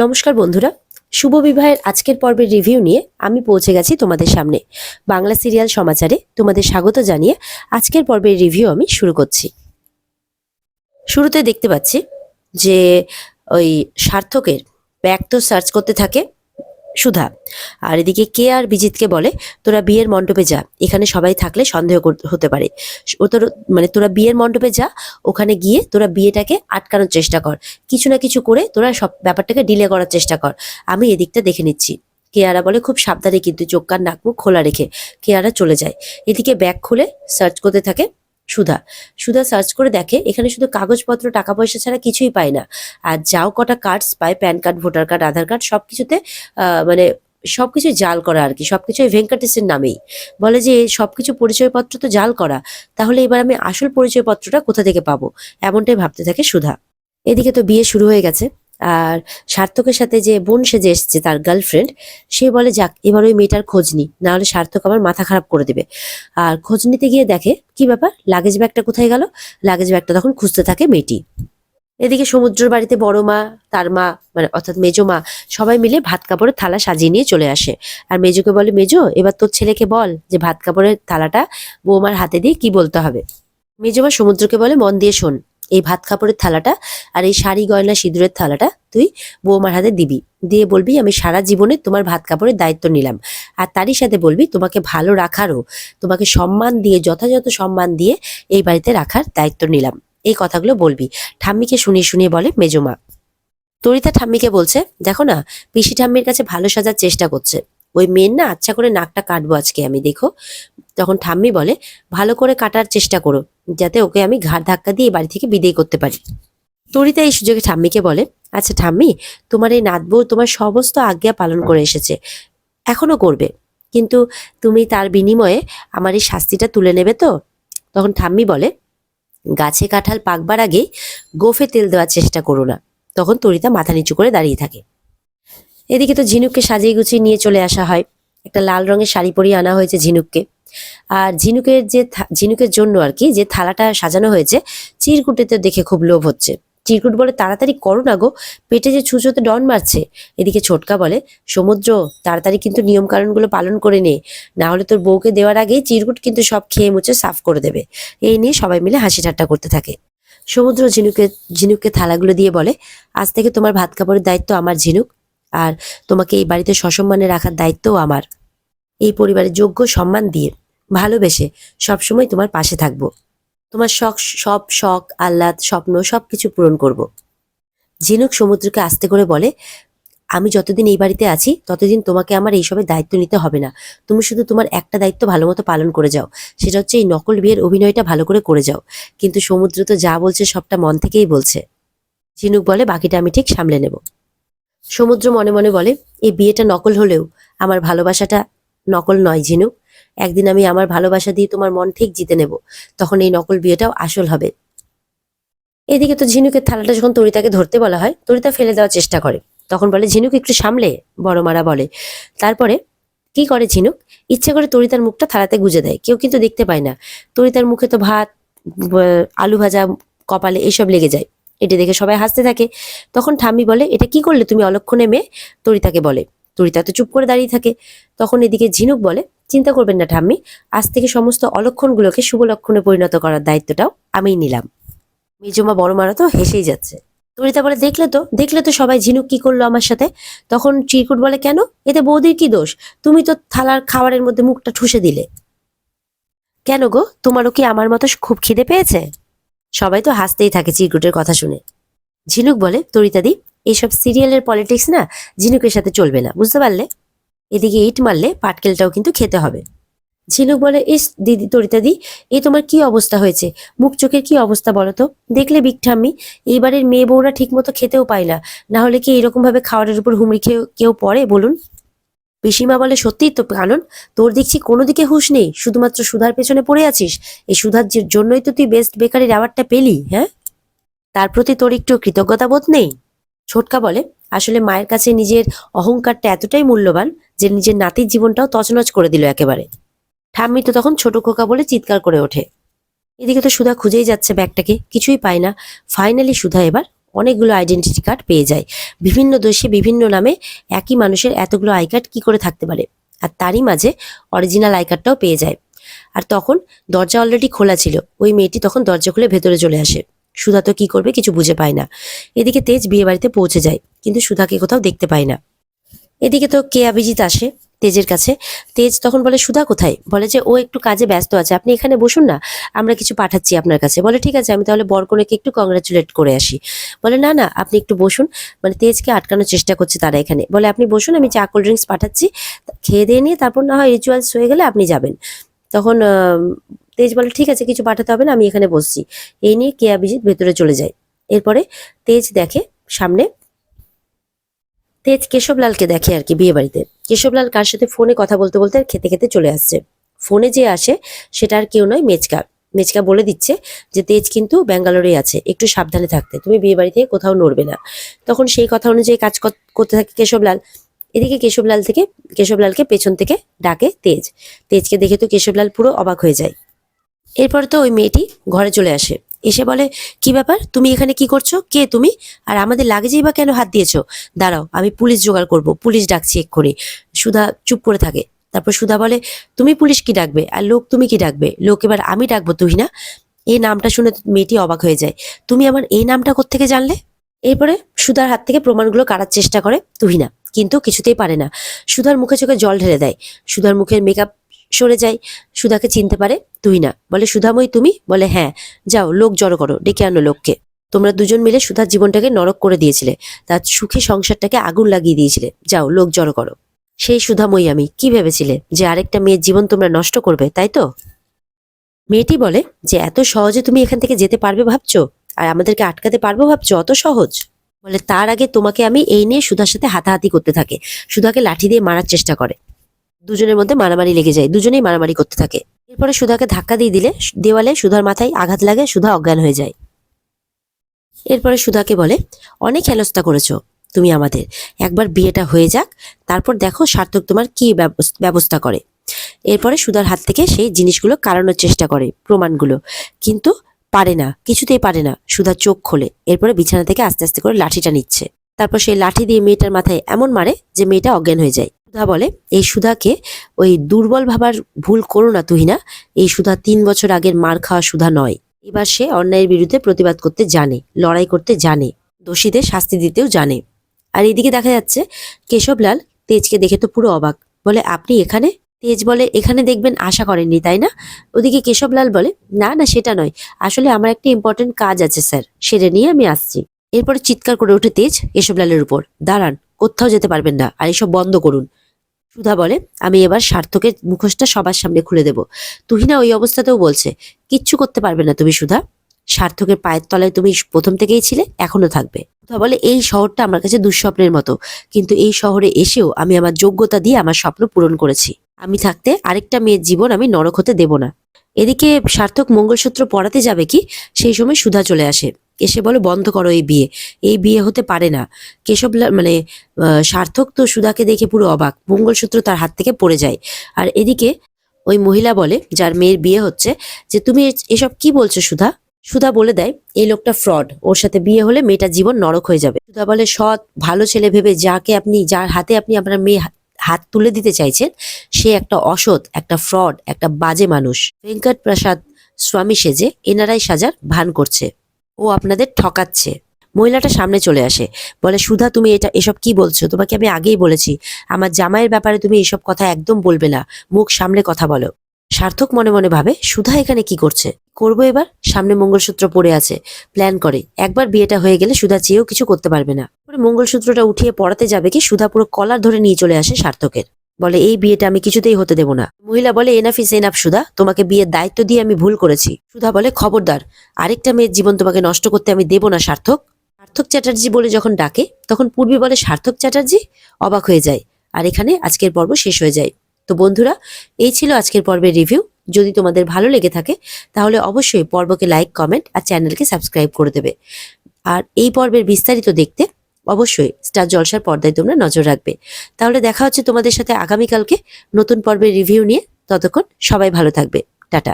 নমস্কার বন্ধুরা, শুভ বিবাহের আজকের পর্বের রিভিউ নিয়ে আমি পৌঁছে গেছি তোমাদের সামনে। বাংলা সিরিয়াল সমাচারে তোমাদের স্বাগত জানিয়ে আজকের পর্বের রিভিউ আমি শুরু করছি। শুরুতে দেখতে পাচ্ছি যে ওই সার্থকের ব্যাগ তো সার্চ করতে থাকে সুধা, আর এদিকে কে আর বিজিতকে বলে তোরা বিয়ের মণ্ডপে যা, এখানে সবাই থাকলে সন্দেহ হতে পারে। ও তোর মানে তোরা বিয়ের মণ্ডপে যা, ওখানে গিয়ে তোরা বিয়েটাকে আটকানোর চেষ্টা কর, কিছু না কিছু করে তোরা সব ব্যাপারটাকে ডিলে করার চেষ্টা কর, আমি এদিকটা দেখে নিচ্ছি। কেয়ারা বলে খুব সাবধানে, কিন্তু চোখ কান নাক মুখ খোলা রেখে। কেয়ারা চলে যায়। এদিকে ব্যাগ খুলে সার্চ করতে থাকে সুধা। সুধা সার্চ করে দেখে এখানে শুধু কাগজপত্র টাকা পয়সা ছাড়া কিছুই পায় না। আর যাও কটা কার্ডস পায়, প্যান কার্ড, ভোটার কার্ড, আধার কার্ড, সবকিছুতে মানে সবকিছু জাল করা আর কি, সবকিছু ভেঙ্কটেশের নামেই। বলে যে সবকিছু পরিচয়পত্র তো জাল করা, তাহলে এবার আমি আসল পরিচয়পত্রটা কোথা থেকে পাবো, এমনটাই ভাবতে থাকে সুধা। এদিকে তো বিয়ে শুরু হয়ে গেছে, আর সার্থকের সাথে যে বোন সেজে এসছে তার গার্লফ্রেন্ড, সে বলে যাক এবার ওই মেয়েটার খোঁজ নি, না হলে সার্থক আমার মাথা খারাপ করে দেবে। আর খোঁজ নিতে গিয়ে দেখে কি ব্যাপার, লাগেজ ব্যাগটা কোথায় গেল। লাগেজ ব্যাগটা তখন খুঁজতে থাকে মেয়েটি। এদিকে সমুদ্রের বাড়িতে বড় মা, তার মা মানে অর্থাৎ মেজো মা, সবাই মিলে ভাত কাপড়ের থালা সাজিয়ে নিয়ে চলে আসে। আর মেজোকে বলে, মেজো এবার তোর ছেলেকে বল যে ভাত কাপড়ের থালাটা বৌমার হাতে দিয়ে কি বলতে হবে। মেজো মা সমুদ্রকে বলে, মন দিয়ে শোন, এই ভাত কাপড়ের থালাটা আর এই শাড়ি গয়না সিঁদুরের থালাটা তুই বৌমার হাতে দিবি, দিয়ে বলবি আমি সারা জীবনে তোমার ভাত কাপড়ের দায়িত্ব নিলাম। আর তারই সাথে বলবি তোমাকে ভালো রাখারও, তোমাকে সম্মান দিয়ে, যথাযথ সম্মান দিয়ে এই বাড়িতে রাখার দায়িত্ব নিলাম। এই কথাগুলো বলবি। ঠাম্মিকে শুনিয়ে শুনিয়ে বলে মেজমা। তরিতা ঠাম্মিকে বলছে, দেখো না, পিসি ঠাম্মির কাছে ভালো সাজার চেষ্টা করছে, ওই মেয়ের না আচ্ছা করে নাকটা কাটবো আজকে আমি, দেখো। তখন ঠাম্মি বলে, ভালো করে কাটার চেষ্টা করো, যাতে ওকে আমি ঘাড় ধাক্কা দিয়ে বাড়ি থেকে বিদায় করতে পারি। তরিতা এই সুযোগে ঠাম্মিকে বলে, আচ্ছা ঠাম্মি, তোমার এই নাতবউ তোমার সমস্ত আজ্ঞা পালন করে এসেছে, এখনো করবে, কিন্তু তুমি তার বিনিময়ে আমার এই শাস্তিটা তুলে নেবে তো? তখন ঠাম্মি বলে, গাছে কাঁঠাল পাকবার আগে গোফে তেল দেওয়ার চেষ্টা করো না। তখন তরিতা মাথা নিচু করে দাঁড়িয়ে থাকে। এদিকে তো ঝিনুককে সাজিয়ে গুছিয়ে নিয়ে চলে আসা হয়। একটা লাল রঙের শাড়ি পরিয়ে আনা হয়েছে ঝিনুককে। আর ঝিনুকের জন্য আর কি যে থালাটা সাজানো হয়েছে, চিরকুটেতে দেখে খুব লোভ হচ্ছে। চিরকুট বলে, তাড়াতাড়ি করো না গো, পেটে যে ছুঁচোতে ডন মারছে। এদিকে ছোটকা বলে, সমুদ্র তাড়াতাড়ি কিন্তু নিয়ম কানুনগুলো পালন করে নে, না হলে তোর বউকে দেওয়ার আগেই চিরকুট কিন্তু সব খেয়ে মুছে সাফ করে দেবে। এই নিয়ে সবাই মিলে হাসি ঠাট্টা করতে থাকে। সমুদ্র ঝিনুককে থালাগুলো দিয়ে বলে, আজ থেকে তোমার ভাত কাপড়ের দায়িত্ব আমার ঝিনুক, আর তোমাকে এই বাড়িতে সসম্মানে রাখার দায়িত্বও আমার। এই পরিবারের যোগ্য সম্মান দিয়ে ভালোবেসে সবসময় তোমার পাশে থাকবো। তোমার সব শখ আহ্লাদ স্বপ্ন সবকিছু পূরণ করব। ঝিনুক সমুদ্রকে আস্তে করে বলে, আমি যতদিন এই বাড়িতে আছি ততদিন তোমাকে আমার এইসবের দায়িত্ব নিতে হবে না। তুমি শুধু তোমার একটা দায়িত্ব ভালো মতো পালন করে যাও, সেটা হচ্ছে এই নকল বিয়ের অভিনয়টা ভালো করে যাও। কিন্তু সমুদ্র তো যা বলছে সবটা মন থেকেই বলছে। ঝিনুক বলে, বাকিটা আমি ঠিক সামলে নেব। সমুদ্র মনে মনে বলে, এই বিয়েটা নকল হলেও আমার ভালোবাসাটা নকল নয় ঝিনুক। একদিন আমি আমার ভালোবাসা দিয়ে তোমার মন ঠিক জিতে নেব, তখন এই নকল বিয়েটাও আসল হবে। এদিকে তো ঝিনুকের থালাটা যখন তরিতাকে ধরতে বলা হয়, তরিতা ফেলে দেওয়ার চেষ্টা করে। তখন বলে, ঝিনুক একটু সামলে, বড় মারা বলে। তারপরে কি করে ঝিনুক, ইচ্ছে করে তরিতার মুখটা থালাতে গুজে দেয়, কেউ কিন্তু দেখতে পায় না। তরিতার মুখে তো ভাত, আলু ভাজা, কপালে এসব লেগে যায়। এটা দেখে সবাই হাসতে থাকে। তখন ঠাম্মি বলে, এটা কি করলে তুমি অলক্ষণে মেয়ে? তরিতাকে বলে। তরিতা তো চুপ করে দাঁড়িয়ে থাকে। তখন এদিকে ঝিনুক বলে, চিন্তা করবেন না ঠাম্মি, আজ থেকে সমস্ত অলক্ষণগুলোকে শুভ লক্ষণে পরিণত করার দায়িত্বটাও আমিই নিলাম। মেজমা বড় মারা তো হেসেই যাচ্ছে। তরিতা বলে, দেখলে তো সবাই ঝিনুক কি করলো আমার সাথে। তখন চিরকুট বলে, কেন, এতে বৌদির কি দোষ? তুমি তো থালার খাবারের মধ্যে মুখটা ঠুসে দিলে। কেন গো, তোমারও কি আমার মতো খুব খিদে পেয়েছে? সবাই তো হাসতেই থাকে চিরকুটের কথা শুনে। ঝিনুক বলে, তরিতাদি, এইসব সিরিয়ালের পলিটিক্স না ঝিনুকের সাথে চলবে না, বুঝতে পারলে? এদিকে ইট মারলে পাটকেলটাও কিন্তু খেতে হবে। ঝিনুক বলে, ইস দিদি, তরিতাদি, এই তোমার কি অবস্থা হয়েছে? মুখ চোখের কি অবস্থা বলো তো? দেখলে বিগ ঠাম্মি, এইবারের মেয়ে বউরা ঠিক মতো খেতেও পায় না, না হলে কি এরকম ভাবে খাবারের উপর হুমড়ি খেয়ে কেউ পড়ে বলুন? পিসিমা বলে, সত্যিই তো কানন, তোর দেখছি কোনো দিকে হুঁশ নেই, শুধুমাত্র সুধার পেছনে পড়ে আছিস। এই সুধার জন্যই তো তুই বেস্ট বেকারির অ্যাওয়ার্ডটা পেলি, হ্যাঁ? তার প্রতি তোর একটু কৃতজ্ঞতা বোধ নেই? ছোটকা বলে, আসলে মায়ের কাছে নিজের অহংকারটা এতটাই মূল্যবান যে নিজের নাতির জীবনটাও তছনছ করে দিল একেবারে। ঠাম্মি তো তখন ছোট খোকা বলে চিৎকার করে ওঠে। এদিকে তো সুধা খুঁজেই যাচ্ছে ব্যাগটাকে, কিছুই পায় না। ফাইনালি সুধা এবার অনেকগুলো আইডেন্টিটি কার্ড পেয়ে যায়। বিভিন্ন দেশে বিভিন্ন নামে একই মানুষের এতগুলো আই কার্ড কি করে থাকতে পারে? আর তারই মাঝে অরিজিনাল আই কার্ডটাও পেয়ে যায়। আর তখন দরজা অলরেডি খোলা ছিল, ওই মেয়েটি তখন দরজা খুলে ভেতরে চলে আসে। সুধা তো কি করবে কিছু বুঝে পায় না। এদিকে তেজ বিয়ে বাড়িতে পৌঁছে যায়, কিন্তু সুধাকে কোথাও দেখতে পায় না। এদিকে তো কে অভিজিৎ আসে তেজের কাছে। তেজ তখন বলে সুধা কোথায়? বলে যে ও একটু কাজে ব্যস্ত আছে, আপনি এখানে বসুন না, আমরা কিছু পাঠাচ্ছি আপনার কাছে। বলে ঠিক আছে, আমি তাহলে বরকনেকে একটু কংগ্রাচুলেট করে আসি। বলে না না, আপনি একটু বসুন। মানে তেজকে আটকানোর চেষ্টা করছে তারা এখানে। বলে আপনি বসুন, আমি চা কোল্ড ড্রিঙ্কস পাঠাচ্ছি, খেয়ে দিয়ে নিয়ে তারপর না হয় রিচুয়ালস হয়ে গেলে আপনি যাবেন। তখন তেজ বলে ঠিক আছে, কিছু পাঠাতে হবে না, আমি এখানে বসছি। এই নিয়ে কে অভিজিৎ ভেতরে চলে যায়। এরপরে তেজ দেখে সামনে, তেজ কেশবলালকে দেখে আর কি বিয়ে বাড়িতে। কেশবলাল কার সাথে ফোনে কথা বলতে বলতে আর খেতে খেতে চলে আসছে। ফোনে যে আসে সেটা আর কেউ নয়, মেচকা। মেচকা বলে দিচ্ছে যে তেজ কিন্তু ব্যাঙ্গালোরেই আছে, একটু সাবধানে থাকতে, তুমি বিয়ে বাড়ি থেকে কোথাও নড়বে না। তখন সেই কথা অনুযায়ী কাজ করতে থাকে কেশবলাল। এদিকে কেশবলালকে পেছন থেকে ডাকে তেজ। তেজকে দেখে তো কেশবলাল পুরো অবাক হয়ে যায়। এরপর তো ওই মেয়েটি ঘরে চলে আসে, এসে বলে কি ব্যাপার, তুমি এখানে কি করছো, কে তুমি, আর আমাদের লাগেজেই বা কেন হাত দিয়েছো? দাঁড়াও, আমি পুলিশ জোগাড় করব, পুলিশ ডাকছি এক্ষুনি। সুধা চুপ করে থাকে। তারপর সুধা বলে তুমি পুলিশ কি ডাকবে, আর লোক তুমি কি ডাকবে? লোক এবার আমি ডাকবো তুহিনা। এই নামটা শুনে মেয়েটি অবাক হয়ে যায়। তুমি আমার এই নামটা কোত্থেকে জানলে? এরপরে সুধার হাত থেকে প্রমাণগুলো কাড়ার চেষ্টা করে তুহিনা, কিন্তু কিছুতেই পারে না। সুধার মুখে চোখে জল ঢেলে দেয়, সুধার মুখের মেকআপ সরে যায়। সুধাকে চিনতে পারে তুহিনা, বলে সুধাময়ী তুমি? বলে হ্যাঁ। যাও লোক জড়ো করো, ডেকে আনো লোককে। তোমরা দুজন মিলে সুধার জীবনটাকে নরক করে দিয়েছিলে, তার সুখী সংসারটাকে আগুন লাগিয়ে দিয়েছিলে, যাও লোক জড়ো করো। সেই সুধাময়ী আমি। কি ভেবেছিলে যে আরেকটা মেয়ের জীবন তোমরা নষ্ট করবে, তাই তো? মেয়েটি বলে যে এত সহজে তুমি এখান থেকে যেতে পারবে ভাবছো, আর আমাদেরকে আটকাতে পারবো ভাবছো? অত সহজ? বলে তার আগে তোমাকে আমি এই নিয়ে সুধার সাথে হাতাহাতি করতে থাকে, সুধাকে লাঠি দিয়ে মারার চেষ্টা করে। দুজনের মধ্যে মারামারি লেগে যায়, দুজনেই মারামারি করতে থাকে। এরপরে সুধাকে ধাক্কা দিয়ে দিলে দেওয়ালে সুধার মাথায় আঘাত লাগে, সুধা অজ্ঞান হয়ে যায়। এরপরে সুধাকে বলে অনেক হেনস্থা করেছো তুমি আমাদের, একবার বিয়েটা হয়ে যাক, তারপর দেখো সার্থক তোমার কি ব্যবস্থা করে। এরপরে সুধার হাত থেকে সেই জিনিসগুলো কাড়ানোর চেষ্টা করে, প্রমাণগুলো, কিন্তু পারে না, কিছুতেই পারে না। সুধা চোখ খোলে, এরপরে বিছানা থেকে আস্তে আস্তে করে লাঠিটা নিচ্ছে। তারপর সেই লাঠি দিয়ে মেয়েটার মাথায় এমন মারে যে মেয়েটা অজ্ঞান হয়ে যায়। সুধা বলে এই সুধাকে ওই দুর্বল ভাবার ভুল করো না তুহিনা, এই সুধা 3 বছর আগের মার খাওয়া সুধা নয়। এবার সে অন্যায়ের বিরুদ্ধে প্রতিবাদ করতে জানে, লড়াই করতে জানে, দোষীদের শাস্তি দিতেও জানে। আর এদিকে দেখা যাচ্ছে কেশবলাল তেজকে দেখে তো পুরো অবাক, বলে আপনি এখানে? তেজ বলে এখানে দেখবেন আশা করেননি তাই না? ওদিকে কেশবলাল বলে না না, সেটা নয়, আসলে আমার একটা ইম্পর্টেন্ট কাজ আছে স্যার, সেটা নিয়ে আমি আসছি। এরপরে চিৎকার করে ওঠে তেজ কেশবলালের উপর, দাঁড়ান, কোথাও যেতে পারবেন না, আর এসব বন্ধ করুন। সুধা বলে আমি এবার সার্থকের মুখোশটা সবার সামনে খুলে দেব। তুহিনা ওই অবস্থাতেও বলছে কিচ্ছু করতে পারবে না তুমি সুধা, সার্থকের পায়ের তলায় তুমি প্রথম থেকেই ছিলে, এখনো থাকবে। সুধা বলে এই শহরটা আমার কাছে দুঃস্বপ্নের মতো, কিন্তু এই শহরে এসেও আমি আমার যোগ্যতা দিয়ে আমার স্বপ্ন পূরণ করেছি। আমি থাকতে আরেকটা মেয়ের জীবন আমি নরক হতে দেব না। এদিকে সার্থক মঙ্গলসূত্র পরাতে যাবে কি, সেই সময় সুধা চলে আসে, এসে বলে বন্ধ করো এই বিয়ে, এই বিয়ে হতে পারে না। কেশবলাল মানে সার্থক তো সুধাকে দেখে পুরো অবাক, মঙ্গলসূত্র তার হাত থেকে পড়ে যায়। আর এদিকে ওই মহিলা বলে যার মেয়ের বিয়ে হচ্ছে যে তুমি এসব কি বলছো সুধা? সুধা বলে দেয় এই লোকটা ফ্রড, ওর সাথে বিয়ে হলে মেয়েটার জীবন নরক হয়ে যাবে। সুধা বলে সৎ ভালো ছেলে ভেবে যার হাতে আপনি আপনার মেয়ে হাত তুলে দিতে চাইছেন, সে একটা অসৎ, একটা ফ্রড, একটা বাজে মানুষ। ভেঙ্কট প্রসাদ স্বামী সেজে এনারাই সাজার ভান করছে, ও আপনাদের ঠকাচ্ছে। মহিলাটা সামনে চলে আসে, বলে সুধা তুমি এসব কি বলছো? তোমাকে আমি আগেই বলেছি আমার জামাইয়ের ব্যাপারে তুমি এসব কথা একদম বলবে না, মুখ সামলে কথা বলো। সার্থক মনে মনে ভাবে সুধা এখানে কি করছে, করবো এবার। সামনে মঙ্গলসূত্র পড়ে আছে, প্ল্যান করে একবার বিয়েটা হয়ে গেলে সুধা চেয়েও কিছু করতে পারবে না। পরে মঙ্গলসূত্রটা উঠিয়ে পড়াতে যাবে কি, সুধা পুরো কলার ধরে নিয়ে চলে আসে সার্থকের, বলে এই বিয়েটা আমি কিছুতেই হতে দেব না। মহিলা বলে এনাফ ইজ এনাফ সুধা, তোমাকে বিয়ের দায়িত্ব দিয়ে আমি ভুল করেছি। সুধা বলে খবরদার, আরেকটা মেয়ের জীবন তোমাকে নষ্ট করতে আমি দেব না সার্থক। সার্থক চ্যাটার্জি বলে যখন ডাকে তখন পূর্বী বলে সার্থক চ্যাটার্জি, অবাক হয়ে যায়। আর এখানে আজকের পর্ব শেষ হয়ে যায়। তো বন্ধুরা, এই ছিল আজকের পর্বের রিভিউ। যদি তোমাদের ভালো লেগে থাকে তাহলে অবশ্যই পর্বকে লাইক, কমেন্ট আর চ্যানেলকে সাবস্ক্রাইব করে দেবে। আর এই পর্বের বিস্তারিত দেখতে অবশ্যই স্টার জলসার পর্দায় তোমরা নজর রাখবে। তাহলে দেখা হচ্ছে তোমাদের সাথে আগামীকালকে নতুন পর্বের রিভিউ নিয়ে। ততক্ষণ সবাই ভালো থাকবে, টাটা।